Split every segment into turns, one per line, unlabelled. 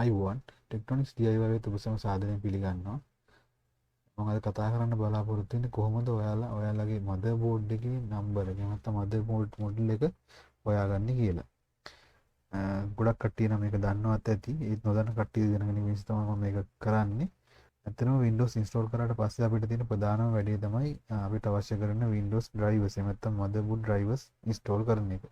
I1 ටෙක්ටොනික්ස් DIY වගේ තුබසම සාධනය පිළිගන්නවා. මම අද කතා කරන්න බලාපොරොත්තු වෙන්නේ කොහොමද ඔයාලගේ මදර්බෝඩ් එකේ නම්බර එක නැත්නම් මදර්බෝඩ් මොඩල් එක හොයාගන්නේ කියලා. ගොඩක් කට්ටිය නම් මේක දන්නවත් ඇති. ඒත් නොදන්න කට්ටිය දැනගෙන ඉන්න නිසා තමයි මම මේක කරන්නේ. ඇත්තටම Windows install කරාට පස්සේ අපිට තියෙන ප්‍රධානම වැඩේ තමයි අපිට අවශ්‍ය කරන Windows drivers එහෙම නැත්නම් motherboard drivers install කරන එක.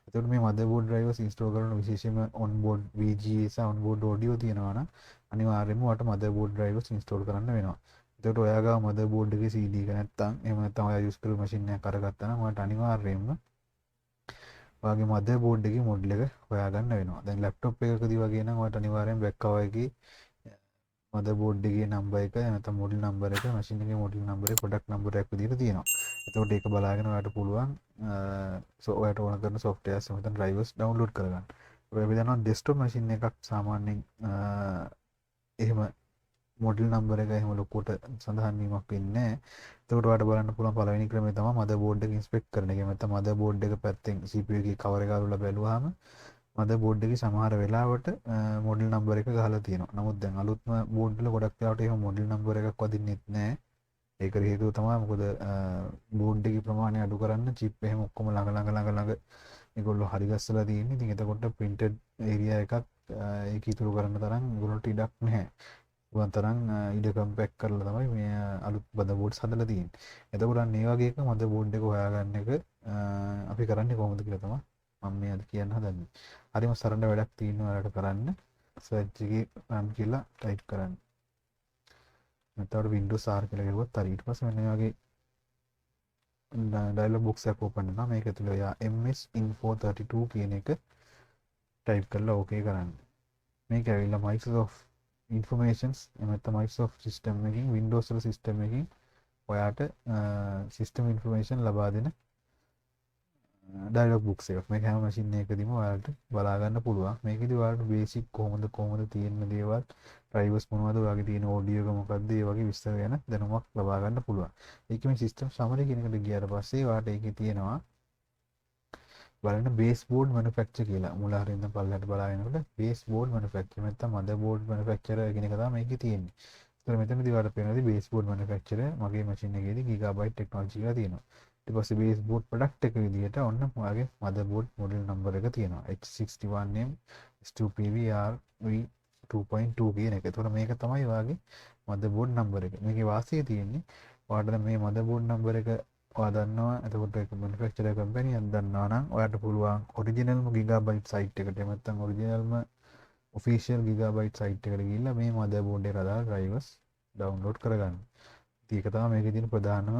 එතකොට මේ motherboard drivers install කරන විශේෂයෙන්ම onboard VGA සහ onboard audio තියෙනවා නම් අනිවාර්යයෙන්ම ඔයාලට motherboard drivers install කරන්න වෙනවා. එතකොට ඔයා ගාව motherboard එකේ CD එක නැත්නම් එහෙම නැත්නම් ඔයා use කරපු machine එකක් අරගත්තා නම් ඔයාලට අනිවාර්යයෙන්ම ඔයාගේ motherboard එකේ model එක හොයාගන්න වෙනවා. දැන් laptop එකකදී වගේ නම් ඔයාලට අනිවාර්යයෙන් back cover එකේ motherboard එකේ number එක නැත්නම් model number එක machine එකේ model number එක product number එකක් විදිහට තියෙනවා. එතකොට ඒක බලාගෙන ඔයාලට පුළුවන් ඔයාලට ඕන කරන softwares එහෙම නැත්නම් drivers download කරගන්න. ඔය අපි දන්නවා desktop machine එකක් සාමාන්‍යයෙන් එහෙම model number එක එහෙම ලොකුට සඳහන් වීමක් වෙන්නේ නැහැ. එතකොට ඔයාලට බලන්න පුළුවන් පළවෙනි ක්‍රමය තමයි motherboard එක inspect කරන එක. නැත්නම් motherboard එක පැත්තෙන් CPU එකේ cover එක අරලා බැලුවාම motherboard එකේ සමහර වෙලාවට model number එක ගහලා තියෙනවා. නමුත් දැන් අලුත්ම board වල ගොඩක් වෙලාවට එහෙම model number එකක් වදින්නෙත් නැහැ. ඒකට හේතුව තමයි මොකද board එකේ ප්‍රමාණය අඩු කරන්න chip එහෙම ඔක්කොම ළඟ ඒගොල්ලෝ හරි ගස්සලා තියෙන්නේ. ඉතින් එතකොට printed area එකක් ඒක ඉතුරු කරන්න තරම් ඒගොල්ලන්ට ඉඩක් නැහැ. උගන් තරම් ඉඩ කම්පැක්ට් කරලා තමයි මේ අලුත් motherboards හදලා තියෙන්නේ. එතකොට අන්න ඒ වගේ එක motherboard එක හොයාගන්න එක අපි කරන්නේ කොහොමද කියලා තමයි මම මේ අද කියන්න හදන්නේ. හරිම සරල වැඩක් තියෙනවා ඔයාලට කරන්න. search එකේ run කියලා type කරන්න. නැත්නම් Windows R කියලා ගියොත් හරි. ඊට පස්සේ මෙන්න මේ වගේ dialog box එකක් open වෙනවා. මේක ඇතුලේ ඔයා MS Info 32 කියන එක type කරලා okay කරන්න. මේක ඇවිල්ලා Microsoft Informations එහෙම නැත්නම් Microsoft system එකකින් Windows වල system එකකින් ඔයාට system information ලබා දෙන dialog box එකක්. මේක හැම machine එකකදීම ඔයාලට බලා ගන්න පුළුවන්. මේකෙදි ඔයාලට basic කොහොමද තියෙන දේවල්, drivers මොනවද, ඔයාගේ තියෙන audio එක මොකක්ද, ඒ වගේ විස්තර ගැන දැනුමක් ලබා ගන්න පුළුවන්. ඒකේ මේ system summary කියන එකට ගියාට පස්සේ ඔයාලට ඒකේ තියෙනවා බලන්න baseboard manufacturer කියලා. මුල හරින් ඉඳන් පල්ලෙහාට බලාගෙනකොට baseboard manufacturer නැත්නම් motherboard manufacturer කියන එක තමයි මේකේ තියෙන්නේ. ඒතර මෙතනදී ඔයාලට පේනවාදී baseboard manufacturer මගේ machine එකේදී gigabyte technology කියලා තියෙනවා. ඊට පස්සේ baseboard product එක විදිහට ඔන්න ඔයාගේ motherboard model number එක තියෙනවා. H61M S2PVRV2.2 කියන එක. ඒතකොට මේක තමයි ඔයාගේ motherboard number එක. මේකේ වාසිය තියෙන්නේ ඔයාලට මේ motherboard number එක ඔයා දන්නවා. එතකොට ඒක manufacturer company එකක් දන්නවා නම් ඔයාට පුළුවන් originalම gigabyte site එකට එහෙම නැත්නම් originalම official gigabyte site එකට ගිහිල්ලා මේ motherboard එකට අදාළ drivers download කරගන්න. ඒක තමයි මේකේ තියෙන ප්‍රධානම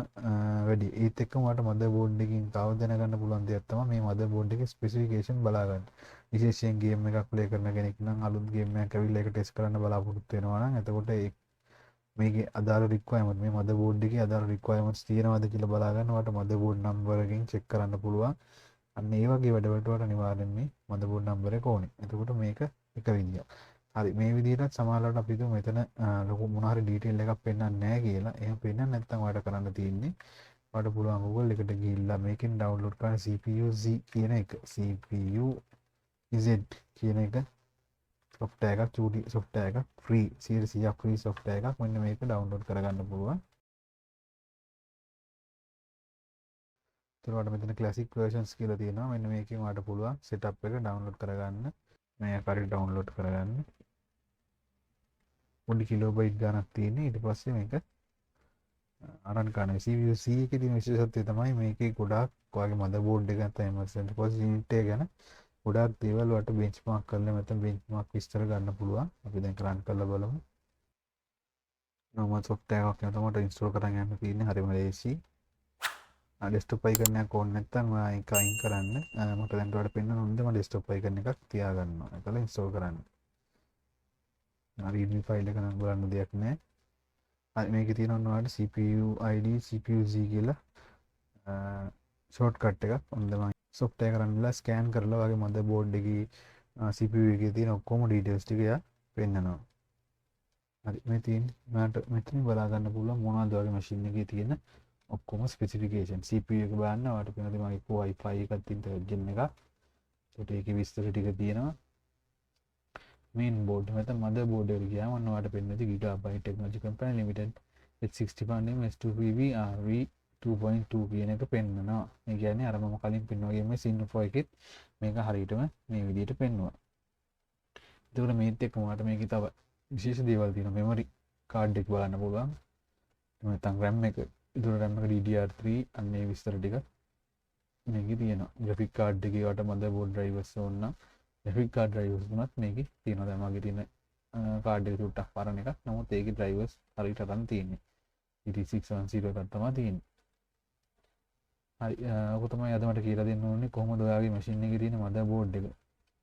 වැඩි. ඒත් එක්කම ඔයාලට motherboard එකකින් තව දැනගන්න පුළුවන් දෙයක් තමයි මේ motherboard එකේ specification බලා ගන්න. විශේෂයෙන් game එකක් play කරන කෙනෙක් නම් අලුත් game එකක් ඇවිල්ලා ඒක test කරන්න බලාපොරොත්තු වෙනවා නම් එතකොට මේකේ අදාළ requirement මේ motherboard එකේ අදාළ requirements තියෙනවද කියලා බලා ගන්න ඔයාලට motherboard number එකකින් check කරන්න පුළුවන්. අන්න ඒ වගේ වැඩවලට ඔයාලට අනිවාර්යෙන් මේ motherboard number එක ඕනේ. එතකොට මේක එක විදියක්. හරි මේ විදිහට සමහරවිට අපි හිතමු මෙතන ලොකු මොන හරි ඩීටේල් එකක් පෙන්නන්නේ නැහැ කියලා. එහෙම පෙන්නන්නේ නැත්නම් ඔයාලට කරන්න තියෙන්නේ ඔයාලට පුළුවන් Google එකට ගිහිල්ලා මේකෙන් download කරන CPU Z කියන එක CPU Z කියන එක software එකක් චූටි software එකක් free 100ක් free software එකක් මෙන්න මේක download කරගන්න පුළුවන්. ඒතරවට මෙතන classic versions කියලා තියෙනවා. මෙන්න මේකෙන් ඔයාලට පුළුවන් setup එක download කරගන්න. මේ ආකාරයට download කරගන්න. පොඩි කිලෝබයිට් ගණක් තියෙන්නේ. ඊට පස්සේ මේක අරන් ගන්න. CPU C එකේ තියෙන විශේෂත්වය තමයි මේකේ ගොඩාක් ඔයාගේ motherboard එක නැත්නම් emergency deposit unit එක ගැන ගොඩාක් දේවල් වලට benchmark කරලා නැත්නම් benchmark විස්තර ගන්න පුළුවන්. අපි දැන් run කරලා බලමු. normal software එකක් තමයි install කරන් යන්න තියෙන්නේ. හරිම ලේසි. desktop icon එකක් ඕනේ නැත්නම් ඔයා ඒක අයින් කරන්න. මට දැන් ඔයාලට පෙන්වන්න ඕනේ මම desktop icon එකක් තියාගන්නවා. ඒකල install කරන්න. readme file එක නම් බලන්න දෙයක් නැහැ. හරි මේකේ තියෙනවා ඔයාලට CPU ID CPU Z කියලා shortcut එකක්. ඔන්න software කරන්නලා scan කරලා වගේ motherboard එකේ CPU එකේ තියෙන ඔක්කොම details ටික එයා පෙන්නනවා. හරි මේ තියෙන්නේ මට මෙතනින් බලා ගන්න පුළුවන් මොනවද වගේ machine එකේ තියෙන ඔක්කොම specification. CPU එක බලන්න ඔයාලට පේනවා මගේ Wi-Fi එකක් තියෙන version එකක්. ඒකට ඒකේ විස්තර ටික තියෙනවා. main board නැත්නම් motherboard එකට ගියාම ඔන්න ඔයාලට පෙන්නන gigabyte technology company limited H65 S2PV RV 2.2 කියන එක පෙන්නනවා. ඒ කියන්නේ අර මම කලින් පෙන්නුවා වගේම Sinfo එකෙත් මේක හරියටම මේ විදිහට පෙන්නුවා. ඒකට මේත් එක්ක මට මේකේ තව විශේෂ දේවල් තියෙනවා. memory card එක බලන්න පුළුවන්. නැත්නම් RAM එක. ඒතර RAM එක DDR3 අන්න ඒ විස්තර ටික මේකේ තියෙනවා. graphic card එකේ වට motherboard drivers ඕන නම් graphic card drivers උනත් මේකේ තියෙනවා. දැන් මගේ තියෙන card එක චුට්ටක් පරණ එකක්. නමුත් ඒකේ drivers හරියට අරන් තියෙන්නේ. ET610 එකක් තමයි තියෙන්නේ. හරි ඔක තමයි අද මට කියලා දෙන්න ඕනේ කොහොමද ඔයාගේ මැෂින් එකේ තියෙන motherboard එක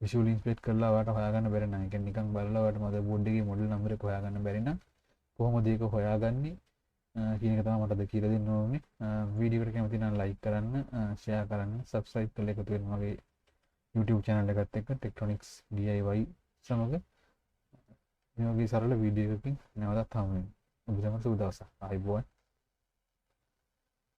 visual inspect කරලා ඔයාලට හොයාගන්න බැරි නම් ඒ කියන්නේ නිකන් බලලා ඔයාලට motherboard එකේ model number එක හොයාගන්න බැරි නම් කොහොමද ඒක හොයාගන්නේ කියන එක තමයි මට අද කියලා දෙන්න ඕනේ වීඩියෝ එකට කැමති නම් like කරන්න share කරන්න subscribe කරලා එකතු වෙන්න මගේ YouTube channel එකත් එක්ක Techtronix DIY සමග මේ වගේ සරල වීඩියෝ එකකින් නැවතත් හමු වෙනවා ඔබ සමග සුබ දවසක් ආයිබෝන්